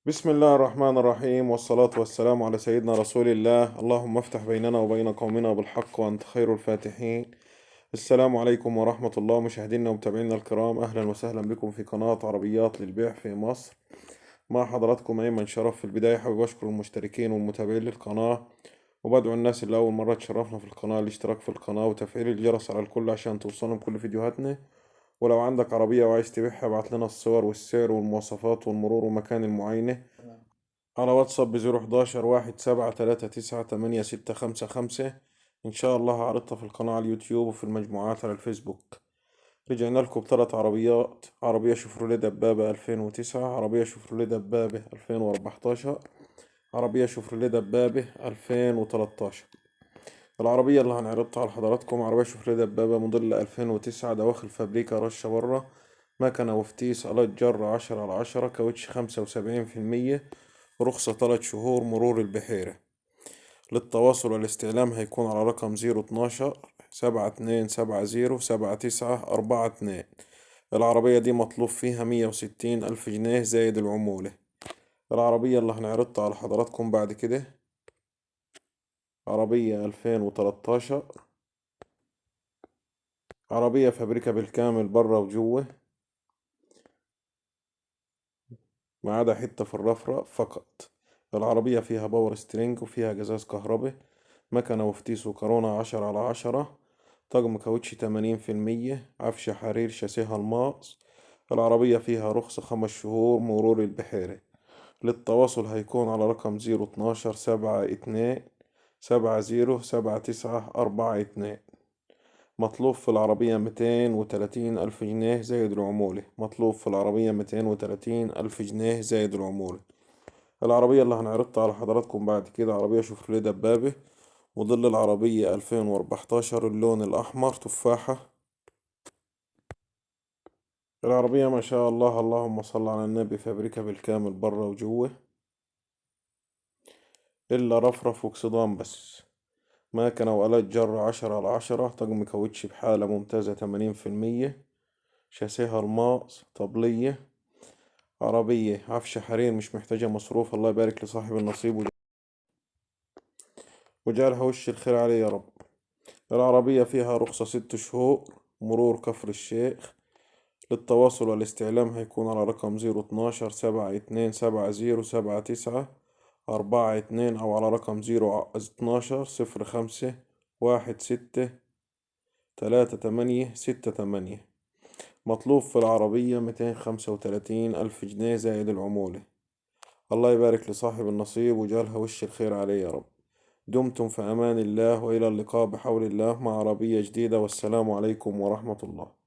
بسم الله الرحمن الرحيم، والصلاة والسلام على سيدنا رسول الله. اللهم افتح بيننا وبين قومنا بالحق وأنت خير الفاتحين. السلام عليكم ورحمة الله مشاهدينا ومتابعينا الكرام، أهلا وسهلا بكم في قناة عربيات للبيع في مصر. مع حضراتكم أيمن شرف. في البداية حابب أشكر المشتركين والمتابعين للقناة، وبدعو الناس اللي أول مرة تشرفنا في القناة الاشتراك في القناة وتفعيل الجرس على الكل عشان توصلهم كل فيديوهاتنا. ولو عندك عربية وعايز تبيعها ابعت لنا الصور والسعر والمواصفات والمرور ومكان المعاينة على واتساب ب011 173998655. إن شاء الله هعرضها في القناة على اليوتيوب وفي المجموعات على الفيسبوك. رجعنا لكم بثلاث عربيات: عربية شيفروليه دبابة 2009، عربية شيفروليه دبابة 2014، عربية شيفروليه دبابة 2013. العربية اللي هنعرضها على حضراتكم عربية شيفروليه دبابة موديل 2009، دواخل فابريكا رشة برا، مكنة وفتيس آلات جر 10/10، كاوتش 75%، رخصة 3 شهور، مرور البحيرة. للتواصل والاستعلام هيكون على رقم 012 7270 7942. العربية دي مطلوب فيها 160 ألف جنيه زايد العمولة. العربية اللي هنعرضها على حضراتكم بعد كده عربية 2013، عربية فابريكا بالكامل برا وجوه، ما عدا حتة في الرفرة فقط. العربية فيها باور سترينج وفيها جزاز كهربي، مكنة وفتيس وكورونا 10/10، طقم كاوتش 80%، عفش حرير، شاسيها الماس. العربية فيها رخصة 5 شهور، مرور البحيرة. للتواصل هيكون على رقم 012 72 70 7942. مطلوب في العربية 230 ألف جنيه زايد العمولة. مطلوب في العربية 230 ألف جنيه زايد العمولة. العربية اللي هنعرضها على حضراتكم بعد كده عربية شوفرليه دبابة، موديل العربية 2014، اللون الأحمر تفاحة. العربية ما شاء الله اللهم صل على النبي فابريكا بالكامل برا وجوه، إلا رفرف واكسدام بس. ماكنة وآلات جر 10/10، طقم كاوتش بحالة ممتازة 80%، شاسيها الماس، طبلية. عربية عفش حرير مش محتاجة مصروف. الله يبارك لصاحب النصيب وجعلها وش الخير عليه يا رب. العربية فيها رخصة 6 شهور، مرور كفر الشيخ. للتواصل والاستعلام هيكون على رقم 012 7270 7942، أو على رقم 012 05163868. مطلوب في العربية 235 ألف جنيه زائد العمولة. الله يبارك لصاحب النصيب وجعلها وش الخير عليه يا رب. دمتم في أمان الله، وإلى اللقاء بحول الله مع عربية جديدة، والسلام عليكم ورحمة الله.